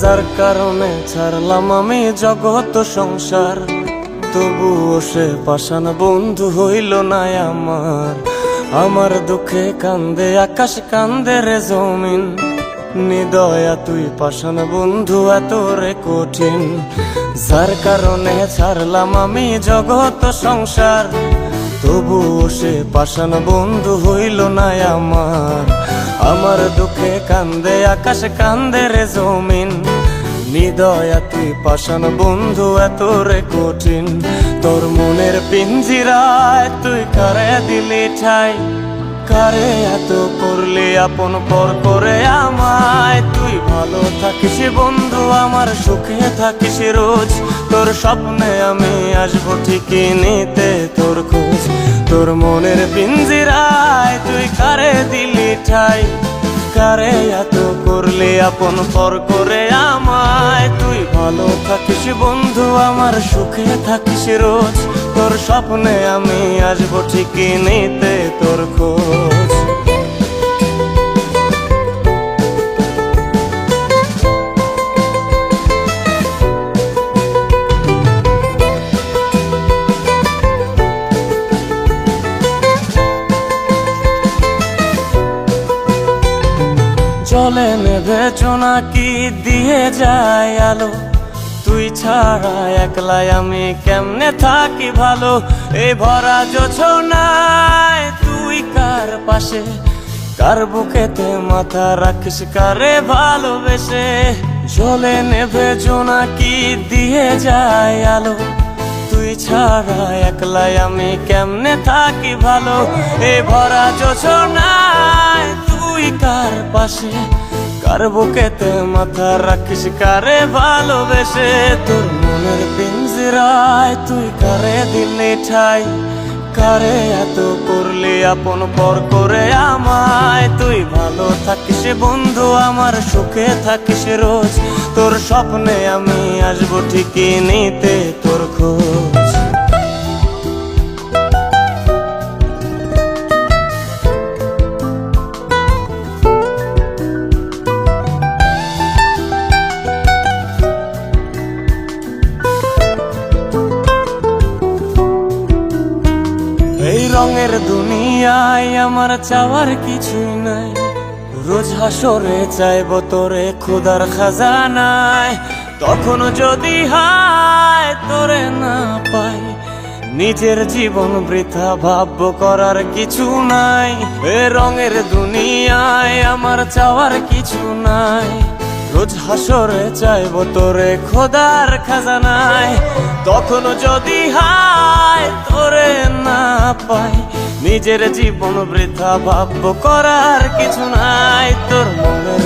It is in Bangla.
যার কারণে ছাড়লাম আমি জগৎ সংসার, তবুও সে পাষাণ বন্ধু হইল না আমার। আমার দুঃখে কান্দে আকাশ, কান্দে রে জমিন, নিদয়া তুই পাষাণ বন্ধু এত রে কঠিন। যার কারণে ছাড়লাম আমি জগৎ সংসার, তবুও সে পাষাণ বন্ধু হইল না আমার। আমার দুঃখে কান্দে আকাশ, কান্দে রে জমিন, নিদয়া তুই পাষাণ বন্ধু এত রে কঠিন। তোর মনের পিঞ্জিরায় তুই কারে দিলি ঠাই, কারে এত করলি আপন পর করে আমায়। তুই ভালো থাকিস বন্ধু আমার, সুখে থাকিস রোজ, তোর স্বপ্নে আমি আসবো ঠিকই নিতে তোর খোঁজ। তোর মনের পিঞ্জিরায় তুই কারে দিলি ঠাই, কারে এত করলি আপন পর করে আমায়। তুই ভালো থাকিস বন্ধু আমার, সুখে থাকিস রোজ, তোর স্বপ্নে আমি আসবো ঠিকই নিতে তোর খোঁজ। জলে নেভে জোনাকি দিয়ে যায় আলো, তুই ছাড়া একলাই আমি কেমনে থাকি ভালো। এই ভরা জোছনায় তুই কার পাশে, কার বুকেতে মাথা রাখিস কারে ভালোবেসে। জলে নেভে জোনাকি দিয়ে যায় আলো, তুই ছাড়া একলাই আমি কেমনে থাকি ভালো। এই ভরা জোছনায় তুই কার পাশে, কার বুকেতে মাথা রাখিস কারে ভালোবেসে। তোর মনের পিঞ্জিরায় তুই কারে দিলি ঠাই, কারে এত করলি আপন পর করে আমায়। তুই ভালো থাকিস বন্ধু আমার, সুখে থাকিস রোজ, তোর স্বপ্নে আমি আসবো ঠিকই নিতে তোর খোঁজ। এই রঙের দুনিয়ায় আমার চাওয়ার কিছুই নাই, রোজ হাসরে চাইব তোরে খোদার খাজানায়। তখন যদি হায় তোরে না পাই, নিজের জীবন বৃথা ভাবব করার কিছু নাই। এ রঙের দুনিয়ায় আমার চাওয়ার কিছু নাই, রোজ হাসরে চাইব তোরে খোদার খাজানায়। তখন যদি হায় তোরে না পাই, নিজের জীবন বৃথা ভাবব করার কিছু নাই। তোর মনের